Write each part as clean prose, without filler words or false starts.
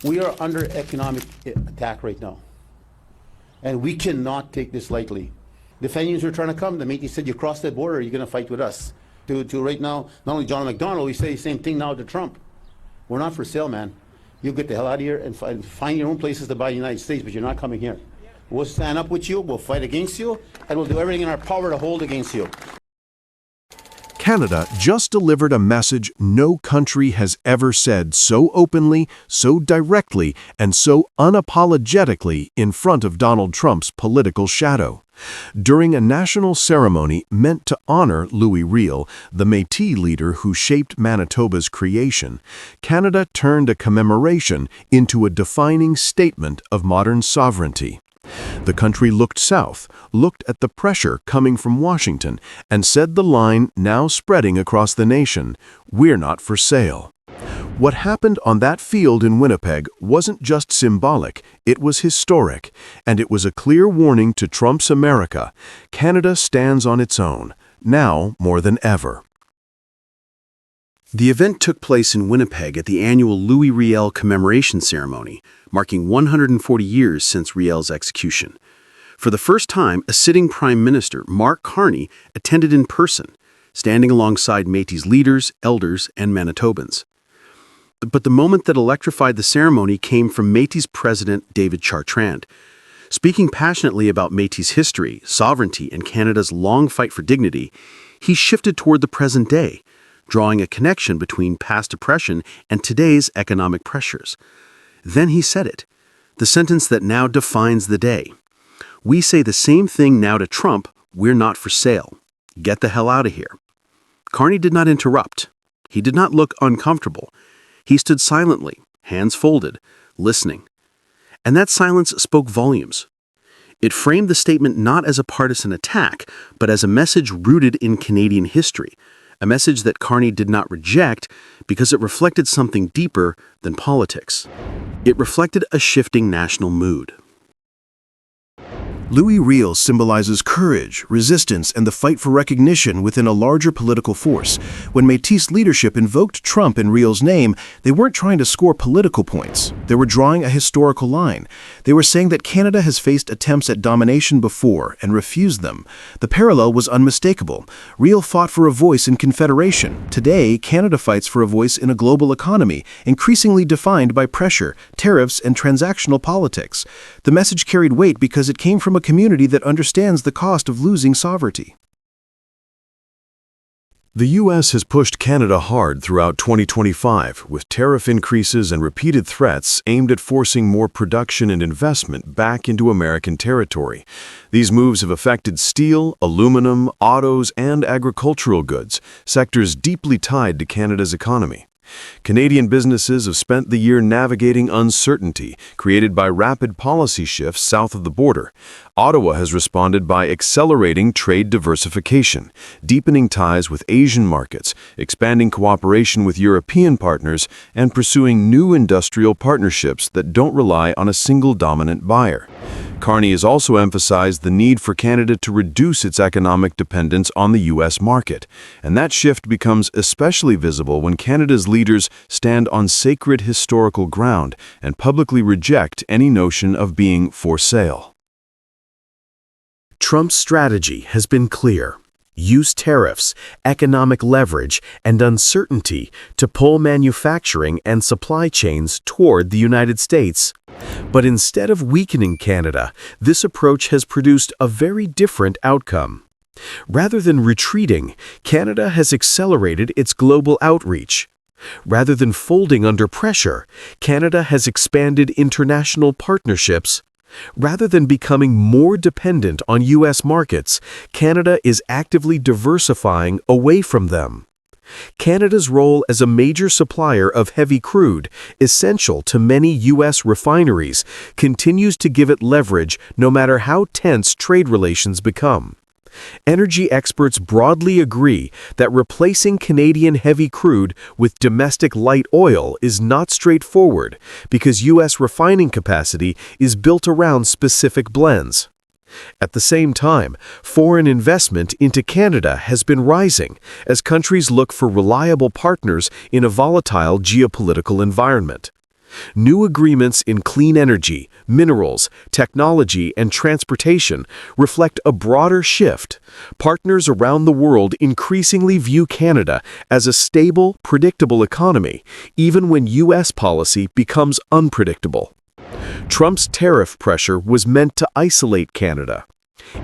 We are under economic attack right now, and we cannot take this lightly. The Fenians are trying to come. The Métis said, you cross that border, you're going to fight with us. To right now, not only John McDonnell, we say the same thing now to Trump. We're not for sale, man. You get the hell out of here and find your own places to buy in the United States, but you're not coming here. We'll stand up with you, we'll fight against you, and we'll do everything in our power to hold against you. Canada just delivered a message no country has ever said so openly, so directly, and so unapologetically in front of Donald Trump's political shadow. During a national ceremony meant to honor Louis Riel, the Métis leader who shaped Manitoba's creation, Canada turned a commemoration into a defining statement of modern sovereignty. The country looked south, looked at the pressure coming from Washington, and said the line now spreading across the nation, "We're not for sale." What happened on that field in Winnipeg wasn't just symbolic, it was historic, and it was a clear warning to Trump's America. Canada stands on its own, now more than ever. The event took place in Winnipeg at the annual Louis Riel commemoration ceremony, marking 140 years since Riel's execution. For the first time, a sitting Prime Minister, Mark Carney, attended in person, standing alongside Métis leaders, elders, and Manitobans. But the moment that electrified the ceremony came from Métis President David Chartrand. Speaking passionately about Métis history, sovereignty, and Canada's long fight for dignity, he shifted toward the present day, drawing a connection between past oppression and today's economic pressures. Then he said it, the sentence that now defines the day. We say the same thing now to Trump, we're not for sale. Get the hell out of here. Carney did not interrupt. He did not look uncomfortable. He stood silently, hands folded, listening. And that silence spoke volumes. It framed the statement not as a partisan attack, but as a message rooted in Canadian history, a message that Carney did not reject because it reflected something deeper than politics. It reflected a shifting national mood. Louis Riel symbolizes courage, resistance, and the fight for recognition within a larger political force. When Métis leadership invoked Trump in Riel's name, they weren't trying to score political points. They were drawing a historical line. They were saying that Canada has faced attempts at domination before and refused them. The parallel was unmistakable. Riel fought for a voice in Confederation. Today, Canada fights for a voice in a global economy, increasingly defined by pressure, tariffs, and transactional politics. The message carried weight because it came from a community that understands the cost of losing sovereignty. The U.S. has pushed Canada hard throughout 2025, with tariff increases and repeated threats aimed at forcing more production and investment back into American territory. These moves have affected steel, aluminum, autos, and agricultural goods, sectors deeply tied to Canada's economy. Canadian businesses have spent the year navigating uncertainty created by rapid policy shifts south of the border. Ottawa has responded by accelerating trade diversification, deepening ties with Asian markets, expanding cooperation with European partners, and pursuing new industrial partnerships that don't rely on a single dominant buyer. Carney has also emphasized the need for Canada to reduce its economic dependence on the U.S. market, and that shift becomes especially visible when Canada's leaders stand on sacred historical ground and publicly reject any notion of being for sale. Trump's strategy has been clear. Use tariffs, economic leverage, and uncertainty to pull manufacturing and supply chains toward the United States. But instead of weakening Canada, this approach has produced a very different outcome. Rather than retreating, Canada has accelerated its global outreach. Rather than folding under pressure, Canada has expanded international partnerships. Rather than becoming more dependent on U.S. markets, Canada is actively diversifying away from them. Canada's role as a major supplier of heavy crude, essential to many U.S. refineries, continues to give it leverage no matter how tense trade relations become. Energy experts broadly agree that replacing Canadian heavy crude with domestic light oil is not straightforward because U.S. refining capacity is built around specific blends. At the same time, foreign investment into Canada has been rising as countries look for reliable partners in a volatile geopolitical environment. New agreements in clean energy, minerals, technology, and transportation reflect a broader shift. Partners around the world increasingly view Canada as a stable, predictable economy, even when U.S. policy becomes unpredictable. Trump's tariff pressure was meant to isolate Canada.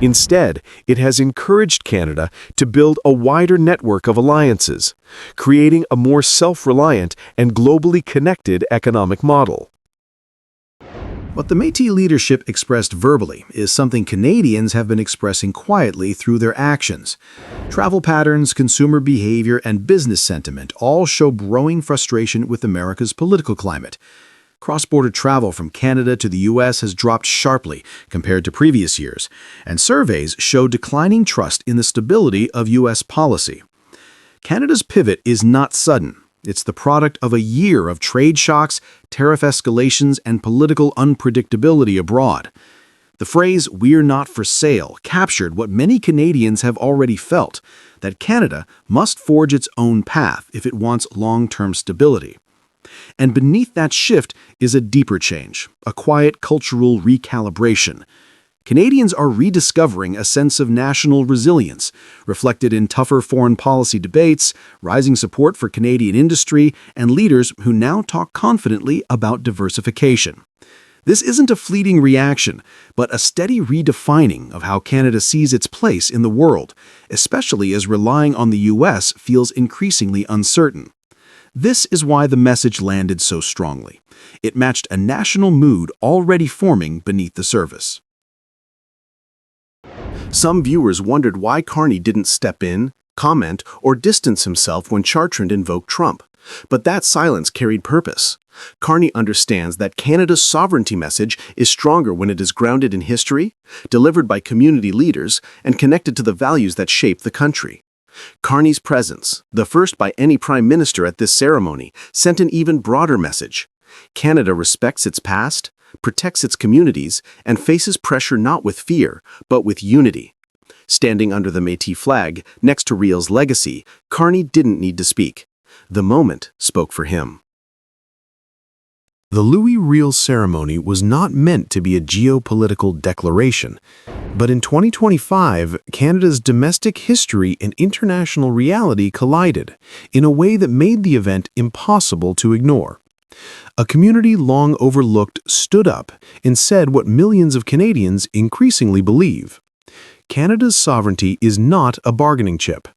Instead, it has encouraged Canada to build a wider network of alliances, creating a more self-reliant and globally connected economic model. What the Métis leadership expressed verbally is something Canadians have been expressing quietly through their actions. Travel patterns, consumer behavior, and business sentiment all show growing frustration with America's political climate. Cross-border travel from Canada to the U.S. has dropped sharply compared to previous years, and surveys show declining trust in the stability of U.S. policy. Canada's pivot is not sudden. It's the product of a year of trade shocks, tariff escalations, and political unpredictability abroad. The phrase, "we're not for sale," captured what many Canadians have already felt, that Canada must forge its own path if it wants long-term stability. And beneath that shift is a deeper change, a quiet cultural recalibration. Canadians are rediscovering a sense of national resilience, reflected in tougher foreign policy debates, rising support for Canadian industry, and leaders who now talk confidently about diversification. This isn't a fleeting reaction, but a steady redefining of how Canada sees its place in the world, especially as relying on the U.S. feels increasingly uncertain. This is why the message landed so strongly. It matched a national mood already forming beneath the surface. Some viewers wondered why Carney didn't step in, comment, or distance himself when Chartrand invoked Trump. But that silence carried purpose. Carney understands that Canada's sovereignty message is stronger when it is grounded in history, delivered by community leaders, and connected to the values that shape the country. Carney's presence, the first by any prime minister at this ceremony, sent an even broader message. Canada respects its past, protects its communities, and faces pressure not with fear, but with unity. Standing under the Métis flag, next to Riel's legacy, Carney didn't need to speak. The moment spoke for him. The Riel Ceremony was not meant to be a geopolitical declaration, but in 2025, Canada's domestic history and international reality collided in a way that made the event impossible to ignore. A community long overlooked stood up and said what millions of Canadians increasingly believe. Canada's sovereignty is not a bargaining chip.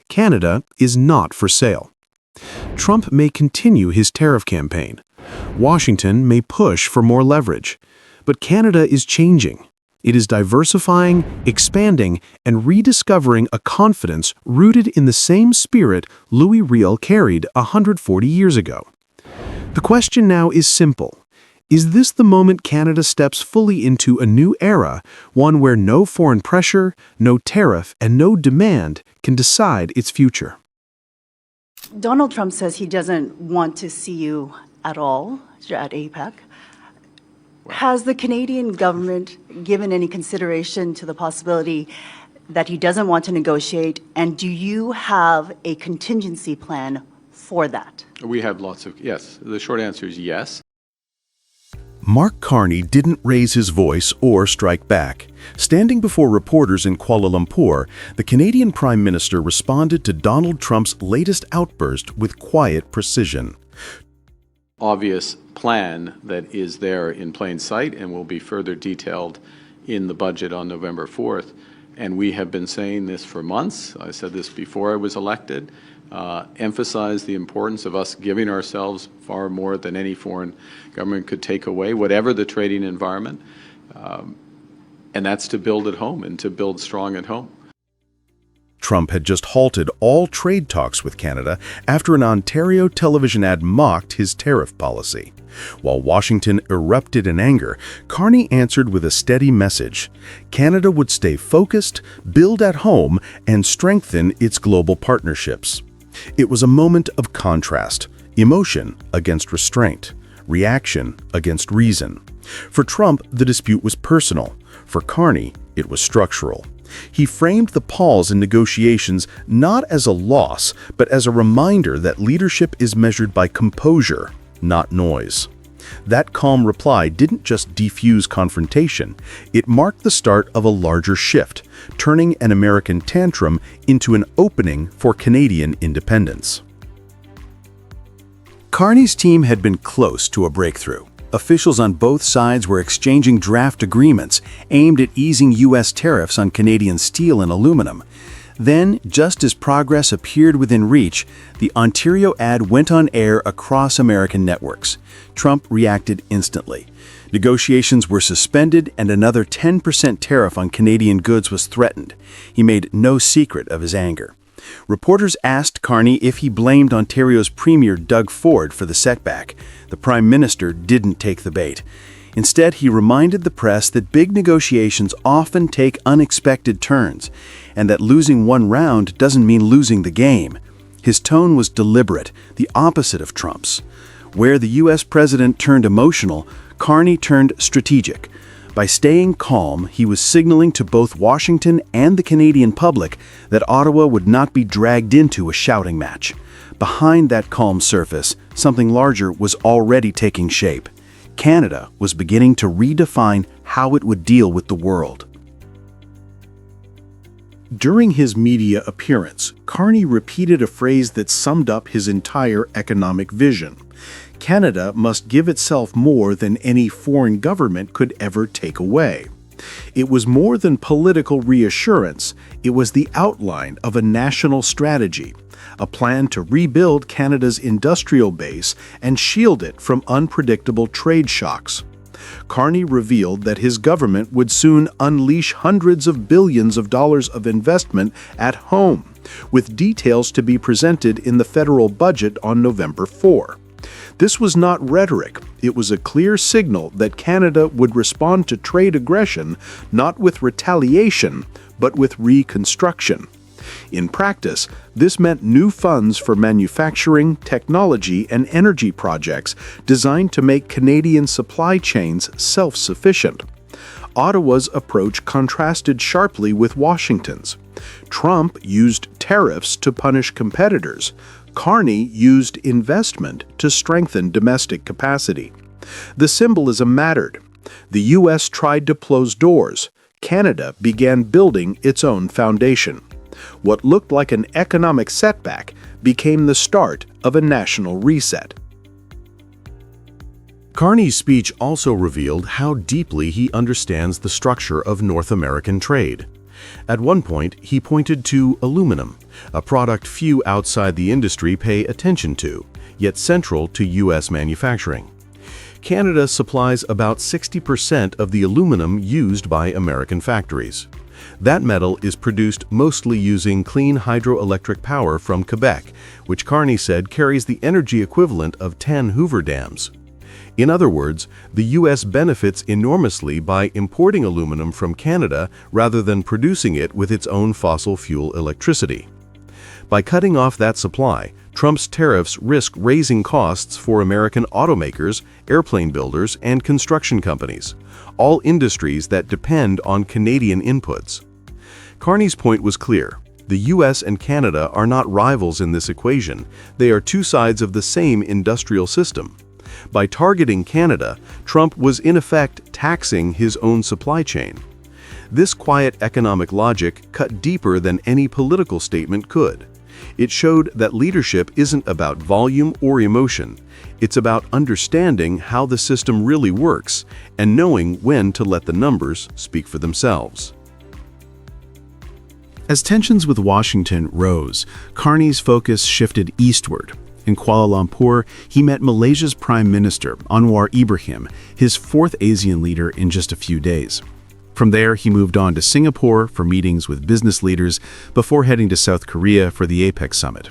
Canada is not for sale. Trump may continue his tariff campaign. Washington may push for more leverage. But Canada is changing. It is diversifying, expanding, and rediscovering a confidence rooted in the same spirit Louis Riel carried 140 years ago. The question now is simple. Is this the moment Canada steps fully into a new era, one where no foreign pressure, no tariff, and no demand can decide its future? Donald Trump says he doesn't want to see you at all at APEC. Has the Canadian government given any consideration to the possibility that he doesn't want to negotiate, and do you have a contingency plan for that? We have yes. The short answer is yes. Mark Carney didn't raise his voice or strike back. Standing before reporters in Kuala Lumpur, the Canadian Prime Minister responded to Donald Trump's latest outburst with quiet precision. Obvious plan that is there in plain sight and will be further detailed in the budget on November 4th. And we have been saying this for months. I said this before I was elected. Emphasize the importance of us giving ourselves far more than any foreign government could take away, whatever the trading environment. And that's to build at home and to build strong at home. Trump had just halted all trade talks with Canada after an Ontario television ad mocked his tariff policy. While Washington erupted in anger, Carney answered with a steady message. Canada would stay focused, build at home, and strengthen its global partnerships. It was a moment of contrast, emotion against restraint, reaction against reason. For Trump, the dispute was personal. For Carney, it was structural. He framed the pause in negotiations not as a loss, but as a reminder that leadership is measured by composure, not noise. That calm reply didn't just defuse confrontation, it marked the start of a larger shift, turning an American tantrum into an opening for Canadian independence. Carney's team had been close to a breakthrough. Officials on both sides were exchanging draft agreements aimed at easing U.S. tariffs on Canadian steel and aluminum. Then, just as progress appeared within reach, the Ontario ad went on air across American networks. Trump reacted instantly. Negotiations were suspended and another 10% tariff on Canadian goods was threatened. He made no secret of his anger. Reporters asked Carney if he blamed Ontario's Premier Doug Ford for the setback. The Prime Minister didn't take the bait. Instead, he reminded the press that big negotiations often take unexpected turns, and that losing one round doesn't mean losing the game. His tone was deliberate, the opposite of Trump's. Where the U.S. president turned emotional, Carney turned strategic. By staying calm, he was signaling to both Washington and the Canadian public that Ottawa would not be dragged into a shouting match. Behind that calm surface, something larger was already taking shape. Canada was beginning to redefine how it would deal with the world. During his media appearance, Carney repeated a phrase that summed up his entire economic vision. Canada must give itself more than any foreign government could ever take away. It was more than political reassurance, it was the outline of a national strategy, a plan to rebuild Canada's industrial base and shield it from unpredictable trade shocks. Carney revealed that his government would soon unleash hundreds of billions of dollars of investment at home, with details to be presented in the federal budget on November 4. This was not rhetoric, it was a clear signal that Canada would respond to trade aggression not with retaliation, but with reconstruction. In practice, this meant new funds for manufacturing, technology, and energy projects designed to make Canadian supply chains self-sufficient. Ottawa's approach contrasted sharply with Washington's. Trump used tariffs to punish competitors. Carney used investment to strengthen domestic capacity. The symbolism mattered. The U.S. tried to close doors. Canada began building its own foundation. What looked like an economic setback became the start of a national reset. Carney's speech also revealed how deeply he understands the structure of North American trade. At one point, he pointed to aluminum, a product few outside the industry pay attention to, yet central to U.S. manufacturing. Canada supplies about 60% of the aluminum used by American factories. That metal is produced mostly using clean hydroelectric power from Quebec, which Carney said carries the energy equivalent of 10 Hoover dams. In other words, the U.S. benefits enormously by importing aluminum from Canada rather than producing it with its own fossil fuel electricity. By cutting off that supply, Trump's tariffs risk raising costs for American automakers, airplane builders, and construction companies, all industries that depend on Canadian inputs. Carney's point was clear. The U.S. and Canada are not rivals in this equation. They are two sides of the same industrial system. By targeting Canada, Trump was in effect taxing his own supply chain. This quiet economic logic cut deeper than any political statement could. It showed that leadership isn't about volume or emotion. It's about understanding how the system really works and knowing when to let the numbers speak for themselves. As tensions with Washington rose, Carney's focus shifted eastward. In Kuala Lumpur, he met Malaysia's Prime Minister, Anwar Ibrahim, his fourth ASEAN leader in just a few days. From there, he moved on to Singapore for meetings with business leaders before heading to South Korea for the APEC summit.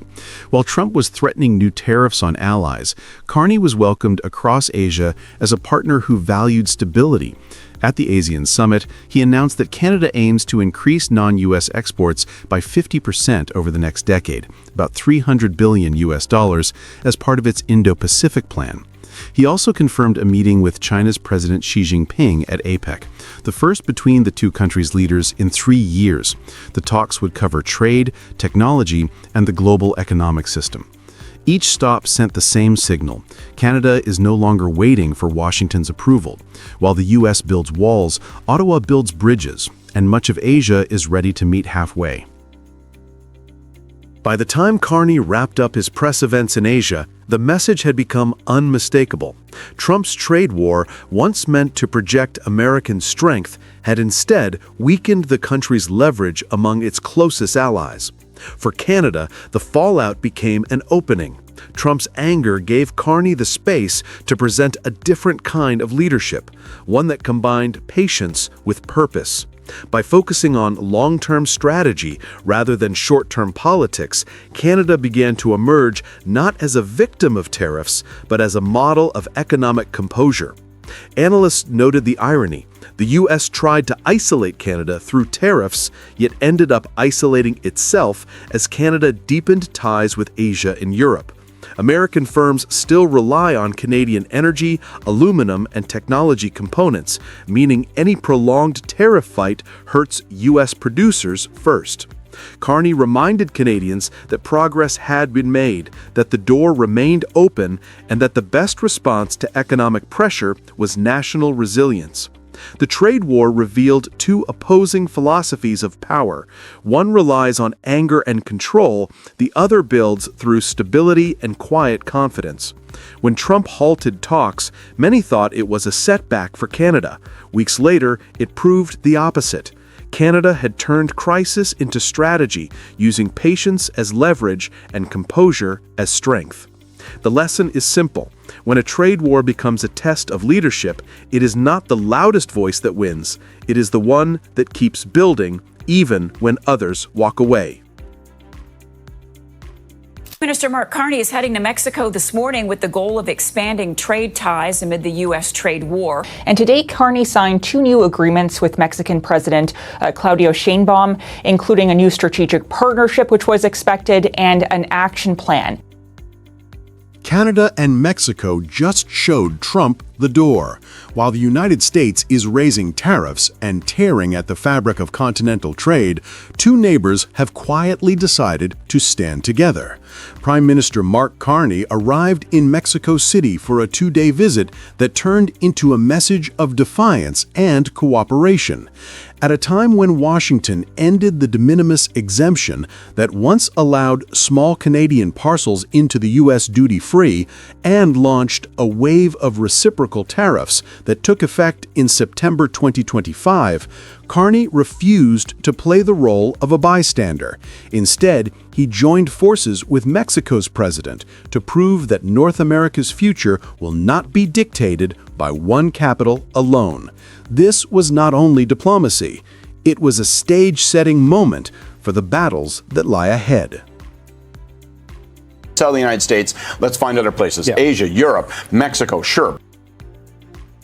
While Trump was threatening new tariffs on allies, Carney was welcomed across Asia as a partner who valued stability. At the ASEAN summit, he announced that Canada aims to increase non-U.S. exports by 50% over the next decade, about $300 billion as part of its Indo-Pacific plan. He also confirmed a meeting with China's President Xi Jinping at APEC, the first between the two countries' leaders in 3 years. The talks would cover trade, technology, and the global economic system. Each stop sent the same signal. Canada is no longer waiting for Washington's approval. While the U.S. builds walls, Ottawa builds bridges, and much of Asia is ready to meet halfway. By the time Carney wrapped up his press events in Asia, the message had become unmistakable. Trump's trade war, once meant to project American strength, had instead weakened the country's leverage among its closest allies. For Canada, the fallout became an opening. Trump's anger gave Carney the space to present a different kind of leadership, one that combined patience with purpose. By focusing on long-term strategy rather than short-term politics, Canada began to emerge not as a victim of tariffs, but as a model of economic composure. Analysts noted the irony. The U.S. tried to isolate Canada through tariffs, yet ended up isolating itself as Canada deepened ties with Asia and Europe. American firms still rely on Canadian energy, aluminum, and technology components, meaning any prolonged tariff fight hurts U.S. producers first. Carney reminded Canadians that progress had been made, that the door remained open, and that the best response to economic pressure was national resilience. The trade war revealed two opposing philosophies of power. One relies on anger and control, the other builds through stability and quiet confidence. When Trump halted talks, many thought it was a setback for Canada. Weeks later, it proved the opposite. Canada had turned crisis into strategy, using patience as leverage and composure as strength. The lesson is simple. When a trade war becomes a test of leadership, it is not the loudest voice that wins. It is the one that keeps building, even when others walk away. Minister Mark Carney is heading to Mexico this morning with the goal of expanding trade ties amid the U.S. trade war. And today, Carney signed 2 new agreements with Mexican President Claudia Sheinbaum, including a new strategic partnership, which was expected, and an action plan. Canada and Mexico just showed Trump the door. While the United States is raising tariffs and tearing at the fabric of continental trade, two neighbors have quietly decided to stand together. Prime Minister Mark Carney arrived in Mexico City for a 2-day visit that turned into a message of defiance and cooperation. At a time when Washington ended the de minimis exemption that once allowed small Canadian parcels into the U.S. duty-free and launched a wave of reciprocal tariffs that took effect in September 2025, Carney refused to play the role of a bystander. Instead, he joined forces with Mexico's president to prove that North America's future will not be dictated by one capital alone. This was not only diplomacy, it was a stage-setting moment for the battles that lie ahead. Tell the United States, let's find other places. Yeah. Asia, Europe, Mexico, sure.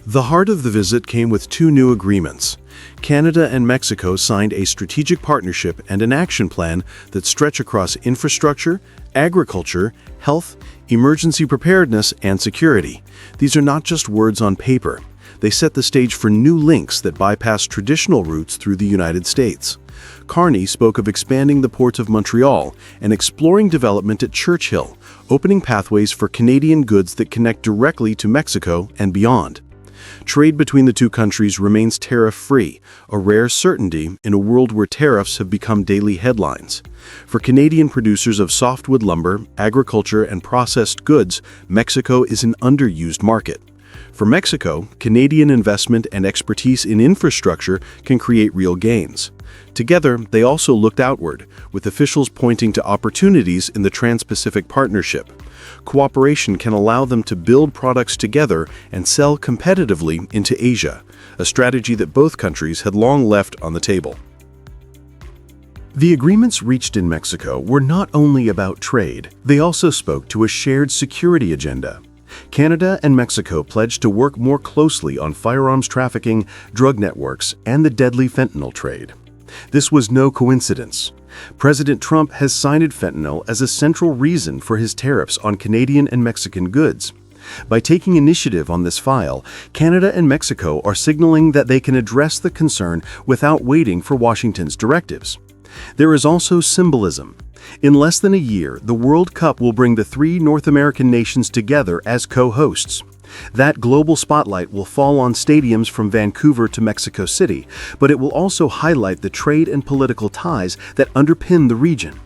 The heart of the visit came with 2 new agreements. Canada and Mexico signed a strategic partnership and an action plan that stretch across infrastructure, agriculture, health, emergency preparedness, and security. These are not just words on paper. They set the stage for new links that bypass traditional routes through the United States. Carney spoke of expanding the ports of Montreal and exploring development at Churchill, opening pathways for Canadian goods that connect directly to Mexico and beyond. Trade between the two countries remains tariff-free, a rare certainty in a world where tariffs have become daily headlines. For Canadian producers of softwood lumber, agriculture, and processed goods, Mexico is an underused market. For Mexico, Canadian investment and expertise in infrastructure can create real gains. Together, they also looked outward, with officials pointing to opportunities in the Trans-Pacific Partnership. Cooperation can allow them to build products together and sell competitively into Asia, a strategy that both countries had long left on the table. The agreements reached in Mexico were not only about trade, they also spoke to a shared security agenda. Canada and Mexico pledged to work more closely on firearms trafficking, drug networks, and the deadly fentanyl trade. This was no coincidence. President Trump has cited fentanyl as a central reason for his tariffs on Canadian and Mexican goods. By taking initiative on this file, Canada and Mexico are signaling that they can address the concern without waiting for Washington's directives. There is also symbolism. In less than a year, the World Cup will bring the three North American nations together as co-hosts. That global spotlight will fall on stadiums from Vancouver to Mexico City, but it will also highlight the trade and political ties that underpin the region.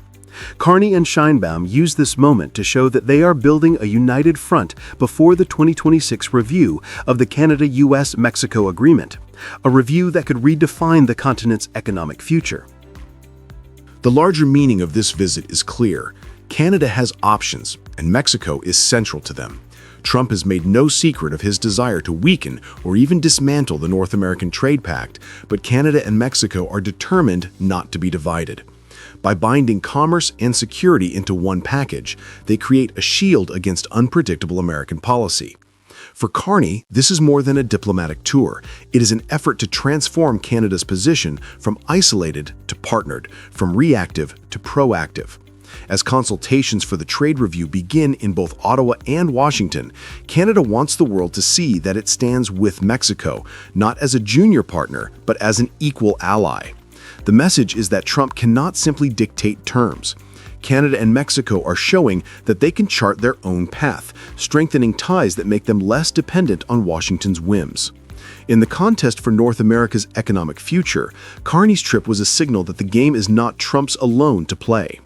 Carney and Sheinbaum use this moment to show that they are building a united front before the 2026 review of the Canada-US-Mexico Agreement, a review that could redefine the continent's economic future. The larger meaning of this visit is clear. Canada has options, and Mexico is central to them. Trump has made no secret of his desire to weaken or even dismantle the North American Trade Pact, but Canada and Mexico are determined not to be divided. By binding commerce and security into one package, they create a shield against unpredictable American policy. For Carney, this is more than a diplomatic tour. It is an effort to transform Canada's position from isolated to partnered, from reactive to proactive. As consultations for the trade review begin in both Ottawa and Washington, Canada wants the world to see that it stands with Mexico, not as a junior partner, but as an equal ally. The message is that Trump cannot simply dictate terms. Canada and Mexico are showing that they can chart their own path, strengthening ties that make them less dependent on Washington's whims. In the contest for North America's economic future, Carney's trip was a signal that the game is not Trump's alone to play.